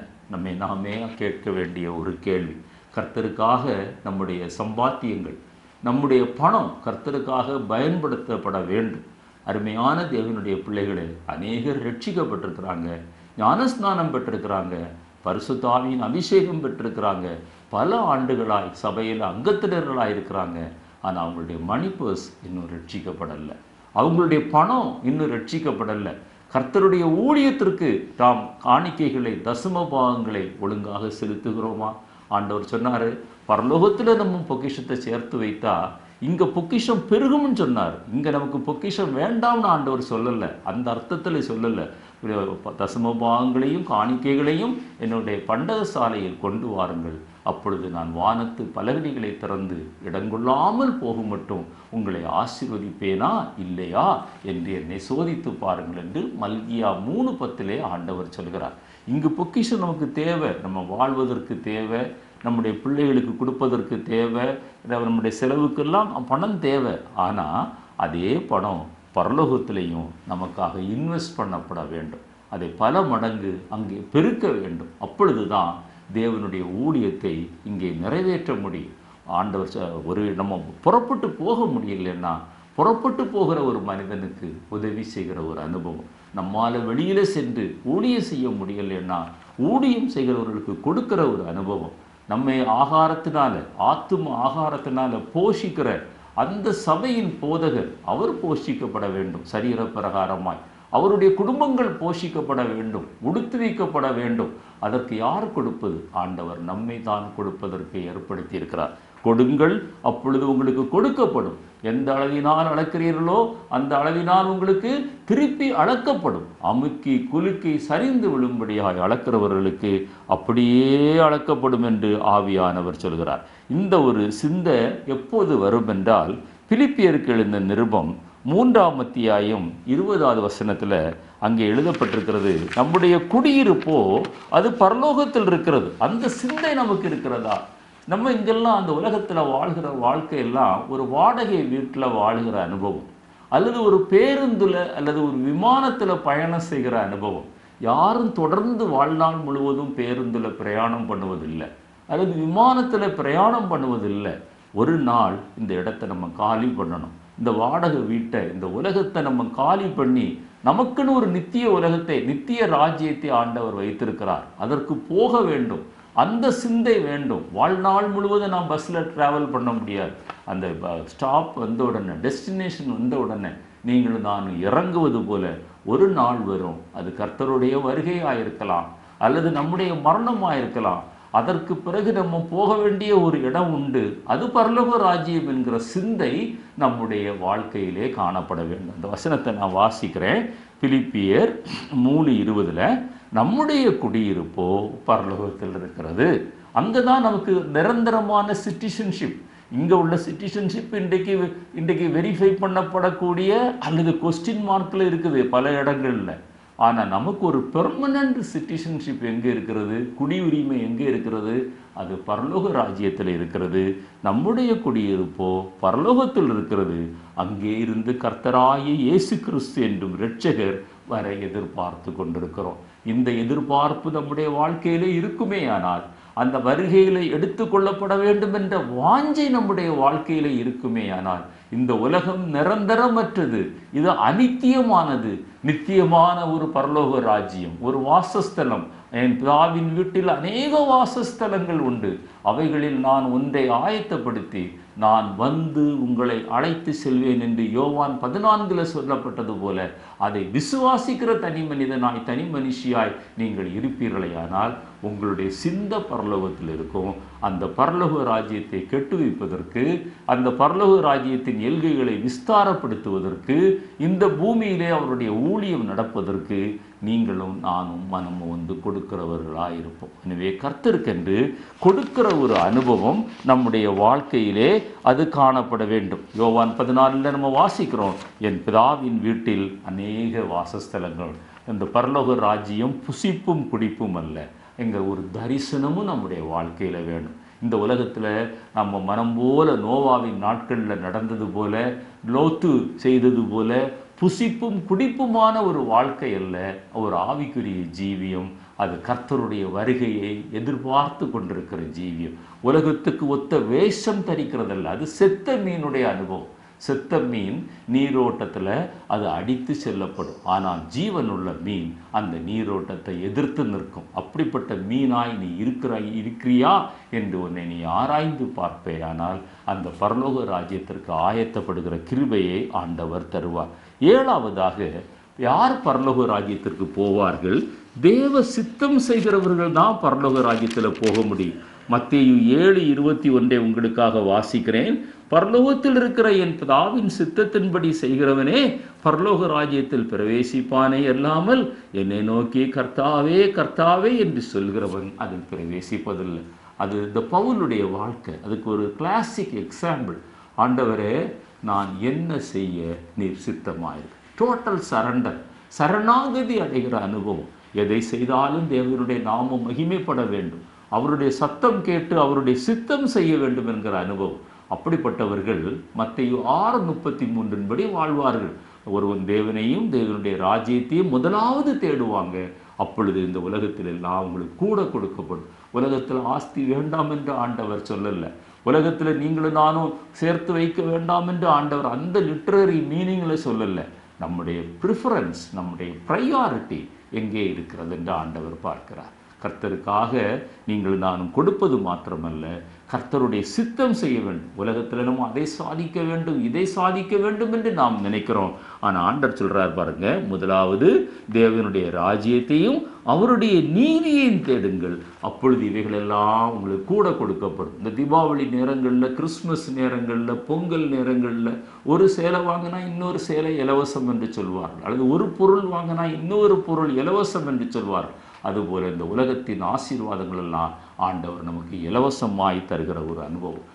Speaker 1: நாமே கேட்க வேண்டிய ஒரு கேள்வி. கர்த்தருக்காக நம்முடைய சம்பாத்தியங்கள், நம்முடைய பணம் கர்த்தருக்காக பயன்படுத்தப்பட வேண்டும். அருமையான தேவனுடைய பிள்ளைகளே, அநேகர் ரட்சிக்கப்பட்டிருக்கிறாங்க, ஞானஸ்நானம் பெற்றிருக்கிறாங்க, பரிசுத்த ஆவியின் அபிஷேகம் பெற்றிருக்கிறாங்க, பல ஆண்டுகளாய் சபையில் அங்கத்தினர்களாக இருக்கிறாங்க. ஆனால் அவங்களுடைய மணி பர்ஸ் இன்னும் ரட்சிக்கப்படலை, அவங்களுடைய பணம் இன்னும் ரட்சிக்கப்படலை. கர்த்தருடைய ஊழியத்திற்கு தாம் காணிக்கைகளை, தசம பாகங்களை ஒழுங்காக செலுத்துகிறோமா? ஆண்டவர் சொன்னார், பரலோகத்தில் நம்ம பொக்கிஷத்தை சேர்த்து வைத்தா இங்கே பொக்கிஷம் பெருகும்னு சொன்னார். இங்கே நமக்கு பொக்கிஷம் வேண்டாம்னு ஆண்டவர் சொல்லலை, அந்த அர்த்தத்தில் சொல்லலை. தசம பாகங்களையும் காணிக்கைகளையும் என்னுடைய பண்டக சாலையில் கொண்டு வாருங்கள், அப்பொழுது நான் வானத்து பலகணிகளை திறந்து இடங்கொள்ளாமல் போகும் மட்டும் உங்களை ஆசீர்வதிப்பேனா இல்லையா என்று என்னை சோதித்து பாருங்கள் என்று மல்கியா 3:10 ஆண்டவர் சொல்கிறார். இங்கு பொக்கிஷம் நமக்கு தேவை, நம்ம வாழ்வதற்கு தேவை, நம்முடைய பிள்ளைகளுக்கு கொடுப்பதற்கு தேவை, நம்முடைய செலவுக்கெல்லாம் பணம் தேவை. ஆனால் அதே பணம் பரலோகத்திலையும் நமக்காக இன்வெஸ்ட் பண்ணப்பட வேண்டும். அதை பல மடங்கு அங்கே பெருக்க வேண்டும். அப்பொழுது தான் தேவனுடைய ஊழியத்தை இங்கே நிறைவேற்ற முடியும். ஆண்டவர் நம்ம புறப்பட்டு போக முடியலன்னா, புறப்பட்டு போகிற ஒரு மனிதனுக்கு உதவி செய்கிற ஒரு அனுபவம். நம்மால் வெளியில் சென்று ஊழியம் செய்ய முடியலைன்னா ஊழியம் செய்கிறவர்களுக்கு கொடுக்கிற ஒரு அனுபவம். நம்மை ஆகாரத்தினால, ஆத்தும ஆகாரத்தினால போஷிக்கிற அந்த சபையின் போதகர், அவர் போஷிக்கப்பட வேண்டும். சரீர பிரகாரமாய் அவருடைய குடும்பங்கள் போஷிக்கப்பட வேண்டும், உடுத்து வைக்கப்பட வேண்டும். அதற்கு யார் கொடுப்பது? ஆண்டவர் நம்மை தான் கொடுப்பதற்கு ஏற்படுத்தி இருக்கிறார். கொடுங்கள், அப்பொழுது உங்களுக்கு கொடுக்கப்படும். எந்த அளவினால் அளக்கிறீர்களோ அந்த அளவினால் உங்களுக்கு திருப்பி அளக்கப்படும். அமுக்கி குலுக்கி சரிந்து விழும்படியாக அளக்கிறவர்களுக்கு அப்படியே அளக்கப்படும் என்று ஆவியானவர் சொல்கிறார். இந்த ஒரு சிந்தை எப்போது வரும் என்றால், பிலிப்பியருக்கு எழுந்த நிருபம் 3:20 அங்கே எழுதப்பட்டிருக்கிறது, நம்முடைய குடியிருப்போ அது பரலோகத்தில் இருக்கிறது. அந்த சிந்தை நமக்கு இருக்கிறதா? நம்ம இங்கெல்லாம் அந்த உலகத்தில் வாழ்கிற வாழ்க்கையெல்லாம் ஒரு வாடகை வீட்டில் வாழ்கிற அனுபவம், அல்லது ஒரு பேருந்தில் அல்லது ஒரு விமானத்தில் பயணம் செய்கிற அனுபவம். யாரும் தொடர்ந்து வாழ்நாள் முழுவதும் பேருந்தில் பிரயாணம் பண்ணுவதில்லை, அல்லது விமானத்தில் பிரயாணம் பண்ணுவதில்லை. ஒரு நாள் இந்த இடத்தை நம்ம காலி பண்ணணும். இந்த வாடகை வீட்டை, இந்த உலகத்தை நம்ம காலி பண்ணி நமக்குன்னு ஒரு நித்திய உலகத்தை, நித்திய ராஜ்யத்தை ஆண்டவர் வைத்திருக்கிறார். அதற்கு போக வேண்டும். அந்த சிந்தை வேண்டும். வாழ்நாள் முழுவதும் நான் பஸ்ஸில் ட்ராவல் பண்ண முடியாது. அந்த ஸ்டாப் வந்த உடனே, டெஸ்டினேஷன் வந்த உடனே நீங்கள் நான் இறங்குவது போல ஒரு நாள் வரும். அது கர்த்தருடைய வருகையாக இருக்கலாம், அல்லது நம்முடைய மரணமாக இருக்கலாம். அதற்கு பிறகு நம்ம போக வேண்டிய ஒரு இடம் உண்டு. அது பரலோக ராஜ்யம் என்கிற சிந்தை நம்முடைய வாழ்க்கையிலே காணப்பட வேண்டும். அந்த வசனத்தை நான் வாசிக்கிறேன். பிலிப்பியர் 3:20 நம்முடைய குடியிருப்போ பரலோகத்தில் இருக்கிறது. அங்கே தான் நமக்கு நிரந்தரமான சிட்டிசன்ஷிப். இங்கே உள்ள சிட்டிசன்ஷிப் இன்றைக்கு வெரிஃபை பண்ணப்படக்கூடிய அல்லது கொஸ்டின் மார்க்கில் இருக்குது பல இடங்களில். ஆனால் நமக்கு ஒரு பெர்மனண்ட் சிட்டிசன்ஷிப் எங்கே இருக்கிறது? குடியுரிமை எங்கே இருக்கிறது? அது பரலோக ராஜ்யத்தில் இருக்கிறது. நம்முடைய குடியிருப்போ பரலோகத்தில் இருக்கிறது. அங்கே இருந்து கர்த்தராகிய இயேசு கிறிஸ்து என்றும் இரட்சகர் வர எதிர்பார்த்து கொண்டிருக்கிறோம். இந்த எதிர்பார்ப்பு நம்முடைய வாழ்க்கையிலே இருக்குமே ஆனால், அந்த வருகையில் எடுத்துக்கொள்ளப்பட வேண்டும் என்ற வாஞ்சை நம்முடைய வாழ்க்கையில் இருக்குமே ஆனால், இந்த உலகம் நிரந்தரமற்றது, இது அனித்தியமானது. நித்தியமான ஒரு பரலோக ராஜ்யம், ஒரு வாசஸ்தலம். என் பிதாவின் வீட்டில் அநேக வாசஸ்தலங்கள் உண்டு, அவைகளில் நான் ஒன்றை ஆயத்தப்படுத்தி நான் வந்து உங்களை அழைத்து செல்வேன் என்று யோவான் 14 சொல்லப்பட்டது போல, அதை விசுவாசிக்கிற தனி மனிதனாய் தனி மனுஷியாய் நீங்கள் இருப்பீர்களேயானால் உங்களுடைய சிந்த பரலோகத்தில் இருக்கும். அந்த பரலோக ராஜ்யத்தை கெட்டு வைப்பதற்கு, அந்த பரலோக ராஜ்யத்தின் எல்கைகளை விஸ்தாரப்படுத்துவதற்கு, இந்த பூமியிலே அவருடைய ஊழியம் நடப்பதற்கு நீங்களும் நானும் மனமும் வந்து கொடுக்கிறவர்களாக இருப்போம். எனவே கர்த்தருக்கென்று கொடுக்கிற ஒரு அனுபவம் நம்முடைய வாழ்க்கையிலே அது காணப்பட வேண்டும். யோவான் 14 நம்ம வாசிக்கிறோம், என் பிதாவின் வீட்டில் அநேக வாசஸ்தலங்கள். இந்த பரலோக ராஜ்யம் புசிப்பும் குடிப்பும் அல்ல, என்கிற ஒரு தரிசனமும் நம்முடைய வாழ்க்கையில் வேணும். இந்த உலகத்தில் நம்ம மனம் போல நோவாவின் நாட்களில் நடந்தது போல, லோத்து செய்தது போல புசிப்பும் குடிப்புமான ஒரு வாழ்க்கை அல்ல, ஒரு ஆவிக்குரிய ஜீவியம். அது கர்த்தருடைய வருகையை எதிர்பார்த்து கொண்டிருக்கிற ஜீவியம். உலகத்துக்கு ஒத்த வேஷம் தரிக்கிறதல்ல, அது செத்த மீனுடைய அனுபவம். செத்த மீன் நீரோட்டத்தில் அது அடித்து செல்லப்படும், ஆனால் ஜீவனுள்ள மீன் அந்த நீரோட்டத்தை எதிர்த்து நிற்கும். அப்படிப்பட்ட மீனாய் நீ இருக்கிறியா என்று உன்னை நீ ஆராய்ந்து பார்ப்பே, ஆனால் அந்த பரலோக ராஜ்யத்திற்கு ஆயத்தப்படுகிற கிருபையை ஆண்டவர் தருவார். 7வதாக, யார் பரலோக ராஜ்யத்திற்கு போவார்கள்? தேவ சித்தம் செய்கிறவர்கள் தான் பரலோக ராஜ்யத்தில் போக முடியும். மத்தேயு 7:21 உங்களுக்காக வாசிக்கிறேன். பரலோகத்தில் இருக்கிற என் பிதாவின் சித்தத்தின்படி செய்கிறவனே பரலோக ராஜ்யத்தில் பிரவேசிப்பானே அல்லாமல் என்னை நோக்கி கர்த்தாவே கர்த்தாவே என்று சொல்கிறவன் அதில் பிரவேசிப்பதில்லை. அது இந்த பவுலுடைய வாழ்க்கை. அதுக்கு ஒரு கிளாசிக் எக்ஸாம்பிள். ஆண்டவரே, நான் என்ன செய்ய நீர் சித்தமாயிருக்கு. டோட்டல் சரண்டர், சரணாகதி அடைகிற அனுபவம். எதை செய்தாலும் தேவனுடைய நாமம் மகிமைப்பட வேண்டும், அவருடைய சத்தம் கேட்டு அவருடைய சித்தம் செய்ய வேண்டும் என்கிற அனுபவம். அப்படிப்பட்டவர்கள் மத்தேயு 6:33 வாழ்வார்கள். ஒருவன் தேவனையும் தேவனுடைய ராஜ்யத்தையும் முதலாவது தேடுவாங்க, அப்பொழுது இந்த உலகத்தில் எல்லாம் அவங்களுக்கு கூட கொடுக்கப்படும். உலகத்தில் ஆஸ்தி வேண்டாம் என்று ஆண்டவர் சொல்லலை. உலகத்தில் நீங்களும் நானும் சேர்த்து வைக்க வேண்டாம் என்று ஆண்டவர் அந்த லிட்ரரி மீனிங்கில் சொல்லலை. நம்முடைய ப்ரிஃபரன்ஸ், நம்முடைய ப்ரையாரிட்டி எங்கே இருக்கிறது என்று ஆண்டவர் பார்க்கிறார். கர்த்தருக்காக நீங்கள் நானும் கொடுப்பது மாத்திரமல்ல, கர்த்தருடைய சித்தம் செய்ய வேண்டும். உலகத்தில் நம்ம அதை சாதிக்க வேண்டும், இதை சாதிக்க வேண்டும் என்று நாம் நினைக்கிறோம். ஆனால் ஆண்டவர் சொல்கிறார் பாருங்க, முதலாவது தேவனுடைய ராஜ்யத்தையும் அவருடைய நீதியையும் தேடுங்கள், அப்பொழுது இவைகளெல்லாம் உங்களுக்கு கூட கொடுக்கப்படும். இந்த தீபாவளி நேரங்களில், கிறிஸ்மஸ் நேரங்களில், பொங்கல் நேரங்களில் ஒரு சேலை வாங்கினா இன்னொரு சேலை இலவசம் என்று சொல்வார்கள், அல்லது ஒரு பொருள் வாங்கினா இன்னொரு பொருள் இலவசம் என்று சொல்வார்கள். அதுபோல் இந்த உலகத்தின் ஆசீர்வாதங்கள் எல்லாம் ஆண்டவர் நமக்கு இலவசமாய் தருகிற ஒரு அனுபவம்.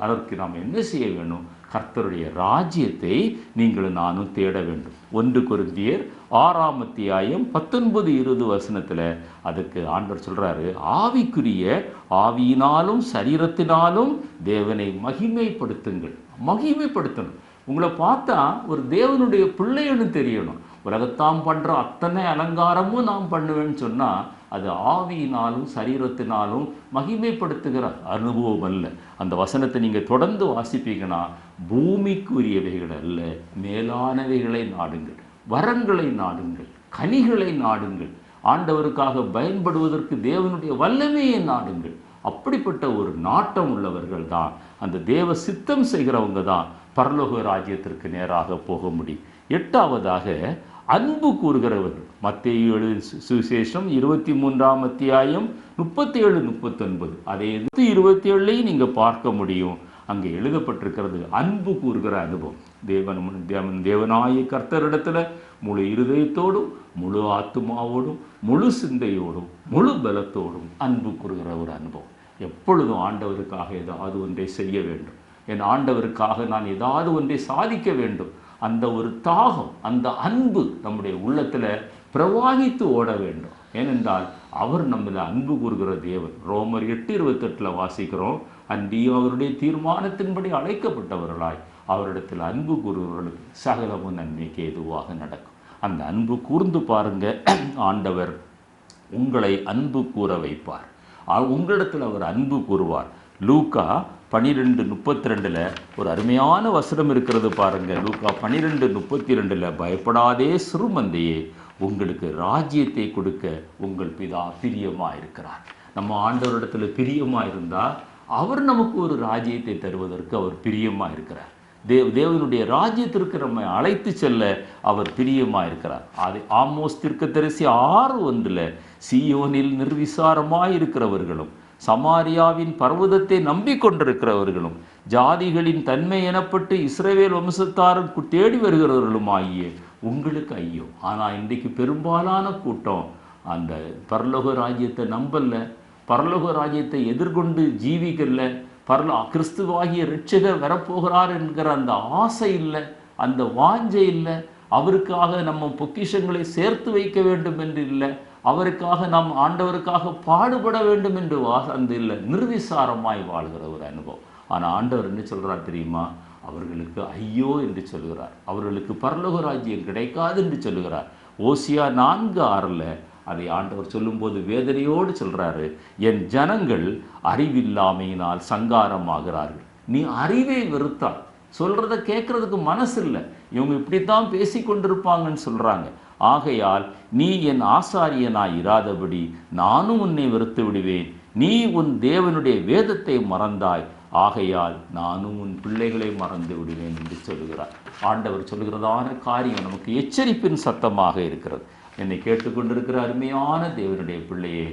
Speaker 1: அதற்கு நாம் என்ன செய்ய வேண்டும்? கர்த்தருடைய ராஜ்யத்தை நீங்களும் நானும் தேட வேண்டும். 1 கொரிந்தியர் 6:19-20 அதுக்கு ஆண்டவர் சொல்கிறாரு, ஆவிக்குரிய ஆவியினாலும் சரீரத்தினாலும் தேவனை மகிமைப்படுத்துங்கள். மகிமைப்படுத்தணும். உங்களை பார்த்தா ஒரு தேவனுடைய பிள்ளைன்னு தெரியணும். உலகத்தாம் பண்ணுற அத்தனை அலங்காரமும் நாம் பண்ணுவேன்னு சொன்னால் அது ஆவியினாலும் சரீரத்தினாலும் மகிமைப்படுத்துகிற அனுபவம் அல்ல. அந்த வசனத்தை நீங்கள் தொடர்ந்து வாசிப்பீங்கன்னா, பூமிக்குரியவைகள் அல்ல, மேலானவைகளை நாடுங்கள், வரங்களை நாடுங்கள், கனிகளை நாடுங்கள், ஆண்டவருக்காக பயன்படுவதற்கு தேவனுடைய வல்லமையை நாடுங்கள். அப்படிப்பட்ட ஒரு நாட்டம் உள்ளவர்கள் தான், அந்த தேவ சித்தம் செய்கிறவங்க தான் பரலோக ராஜ்யத்திற்கு நேராக போக முடியும். எட்டாவதாக அன்பு கூறுகிறவர்கள். மத்தேயு எழுதின சுவிசேஷம் 23ஆம் அத்தியாயம் 37, 39 அதே 27லையும் நீங்கள் பார்க்க முடியும். அங்கே எழுதப்பட்டிருக்கிறது அன்பு கூறுகிற அனுபவம். தேவனாய கர்த்தரிடத்துல முழு இருதயத்தோடும், முழு ஆத்துமாவோடும், முழு சிந்தையோடும், முழு பலத்தோடும் அன்பு கூறுகிற ஒரு அனுபவம். எப்பொழுதும் ஆண்டவருக்காக ஏதாவது ஒன்றை செய்ய வேண்டும், என் ஆண்டவருக்காக நான் ஏதாவது ஒன்றை சாதிக்க வேண்டும், அந்த ஒரு தாகம், அந்த அன்பு நம்முடைய உள்ளத்தில் பிரவாகித்து ஓட வேண்டும். ஏனென்றால் அவர் நம்மள அன்பு கூறுகிற தேவன். ரோமர் 8:28 வாசிக்கிறோம், அன்றியும் அவருடைய தீர்மானத்தின்படி அழைக்கப்பட்டவர்களாய் அவரிடத்தில் அன்பு கூறுகிறவர்களுக்கு சகலமும் நன்மைக்கு எதுவாக நடக்கும். அந்த அன்பு கூர்ந்து பாருங்க, ஆண்டவர் உங்களை அன்பு கூற வைப்பார். உங்களிடத்தில் அவர் அன்பு கூறுவார். லூக்கா 12:32 ஒரு அருமையான வசனம் இருக்கிறது பாருங்க. லூக்கா 12:32 பயப்படாதே சிறுமந்தையே, உங்களுக்கு ராஜ்யத்தை கொடுக்க உங்கள் பிதா பிரியமாக இருக்கிறார். நம்ம ஆண்டவரிடத்தில் பிரியமாக இருந்தால் அவர் நமக்கு ஒரு ராஜ்யத்தை தருவதற்கு அவர் பிரியமாக இருக்கிறார். தேவனுடைய ராஜ்யத்திற்கு நம்மை அழைத்து செல்ல அவர் பிரியமாக இருக்கிறார். அது ஆமோஸ் தீர்க்கதரிசி 6:1 சீயோனில் நிர்விசாரமாய் இருக்கிறவர்களும், சமாரியாவின் பர்வதத்தை நம்பிக்கொண்டிருக்கிறவர்களும், ஜாதிகளின் தன்மை எனப்பட்டு இஸ்ரவேல் வம்சத்தாரும் தேடி வருகிறவர்களும் ஆகிய உங்களுக்கு ஐயோ. ஆனால் இன்றைக்கு பெரும்பாலான கூட்டம் அந்த பரலோக ராஜ்யத்தை நம்பல, பரலோக ராஜ்யத்தை எதிர்கொண்டு ஜீவிக்கல, கிறிஸ்துவாகிய இரட்சகர் வரப்போகிறார் என்கிற அந்த ஆசை இல்லை, அந்த வாஞ்சை இல்லை, அவருக்காக நம்ம பொக்கிஷங்களை சேர்த்து வைக்க வேண்டும் என்று இல்லை, அவருக்காக நாம் ஆண்டவருக்காக பாடுபட வேண்டும் என்று அந்த இல்லை, நிர்விசாரமாய் வாழ்கிற ஒரு அனுபவம். ஆனால் ஆண்டவர் என்ன சொல்கிறார் தெரியுமா? அவர்களுக்கு ஐயோ என்று சொல்கிறார். அவர்களுக்கு பரலோக ராஜ்யம் கிடைக்காது என்று சொல்லுகிறார். ஓசியா 4:6 அதை ஆண்டவர் சொல்லும்போது வேதனையோடு சொல்கிறாரு, என் ஜனங்கள் அறிவில்லாமையினால் சங்காரமாகிறார்கள். நீ அறிவை வெறுத்தால், சொல்கிறத கேட்குறதுக்கு மனசு இல்லை, இவங்க இப்படித்தான் பேசி கொண்டிருப்பாங்கன்னு சொல்கிறாங்க. ஆகையால் நீ என் ஆசாரியனாய் இராதபடி நானும் உன்னை வெறுத்து விடுவேன். நீ உன் தேவனுடைய வேதத்தை மறந்தாய், ஆகையால் நானும் உன் பிள்ளைகளை மறந்து விடுவேன் என்று சொல்லுகிறார். ஆண்டவர் சொல்லுகிறதான காரியம் நமக்கு எச்சரிப்பின் சத்தமாக இருக்கிறது. என்னை கேட்டுக்கொண்டிருக்கிற அருமையான தேவனுடைய பிள்ளையே,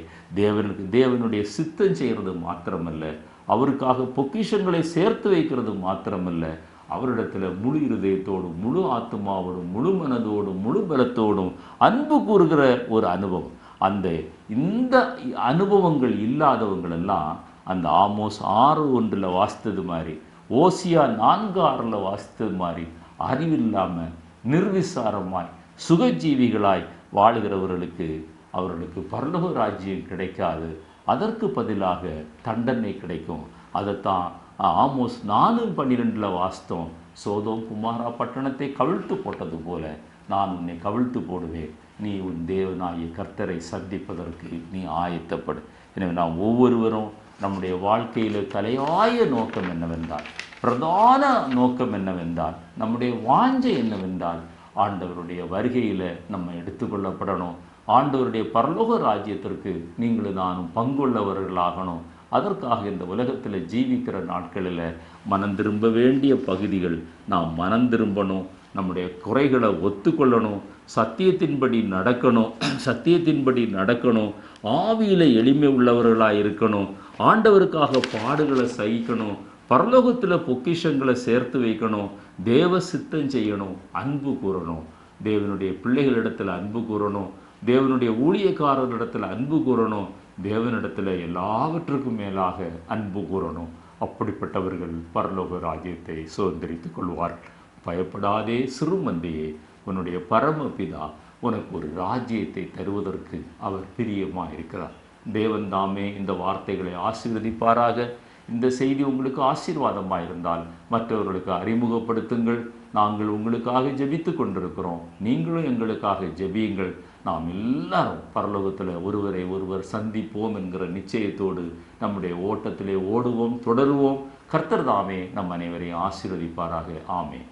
Speaker 1: தேவனுடைய சித்தம் செய்கிறது மாத்திரமல்ல, அவருக்காக பொக்கிஷங்களை சேர்த்து வைக்கிறது மாத்திரமல்ல, அவரிடத்தில் முழு இருதயத்தோடும், முழு ஆத்மாவோடும், முழு மனதோடும், முழு பலத்தோடும் அன்பு கூறுகிற ஒரு அனுபவம். இந்த அனுபவங்கள் இல்லாதவங்களெல்லாம் அந்த ஆமோஸ் 6:1 வாசித்தது மாதிரி, ஓசியா 4:6 வாசித்தது மாதிரி அறிவில்லாமல் நிர்விசாரமாய் சுகஜீவிகளாய் அவர்களுக்கு பரலோக ராஜ்யம் கிடைக்காது. அதற்கு பதிலாக தண்டனை கிடைக்கும். அதைத்தான் ஆமோஸ் 4:12 வாசித்தோம். சோதோம் குமாரா பட்டணத்தை கவிழ்த்து போட்டது போல நான் உன்னை கவிழ்த்து போடுவேன், நீ உன் தேவனாகிய கர்த்தரை சந்திப்பதற்கு நீ ஆயத்தப்படு. எனவே நாம் ஒவ்வொருவரும் நம்முடைய வாழ்க்கையில் தலையாய நோக்கம் என்னவென்றால், பிரதான நோக்கம் என்னவென்றால், நம்முடைய வாஞ்சை என்னவென்றால், ஆண்டவருடைய வருகையில் நம்ம எடுத்துக்கொள்ளப்படணும். ஆண்டவருடைய பரலோக ராஜ்யத்திற்கு நீங்களும் நானும் பங்குள்ளவர்களாகணும். அதற்காக இந்த உலகத்தில் ஜீவிக்கிற நாட்களில் மனம் திரும்ப வேண்டிய பகுதிகள், நாம் மனம் திரும்பணும், நம்முடைய குறைகளை ஒத்துக்கொள்ளணும், சத்தியத்தின்படி நடக்கணும், ஆவியில் எளிமை உள்ளவர்களாக இருக்கணும், ஆண்டவருக்காக பாடுகளை சகிக்கணும், பரலோகத்தில் பொக்கிஷங்களை சேர்த்து வைக்கணும், தேவ சித்தம் செய்யணும், அன்பு கூறணும், தேவனுடைய பிள்ளைகளிடத்தில் அன்பு கூறணும், தேவனுடைய ஊழியக்காரர்களிடத்தில் அன்பு கூறணும், தேவனிடத்தில் எல்லாவற்றுக்கும் மேலாக அன்பு கூறணும். அப்படிப்பட்டவர்கள் பரலோக ராஜ்யத்தை சுதந்திரித்துக் கொள்வார்கள். பயப்படாதே சிறுமந்தையே, உன்னுடைய பரமபிதா உனக்கு ஒரு ராஜ்யத்தை தருவதற்கு அவர் பிரியமாக இருக்கிறார். தேவன் தாமே இந்த வார்த்தைகளை ஆசீர்வதிப்பாராக. இந்த செய்தி உங்களுக்கு ஆசீர்வாதமாக இருந்தால் மற்றவர்களுக்கு அறிமுகப்படுத்துங்கள். நாங்கள் உங்களுக்காக ஜெபித்து கொண்டிருக்கிறோம், நீங்களும் எங்களுக்காக ஜெபியுங்கள். நாம் எல்லாரும் பரலோகத்தில் ஒருவரை ஒருவர் சந்திப்போம் என்கிற நிச்சயத்தோடு நம்முடைய ஓட்டத்திலே ஓடுவோம், தொடருவோம். கர்த்தர் தாமே நம் அனைவரையும் ஆசீர்வதிப்பாராக. ஆமென்.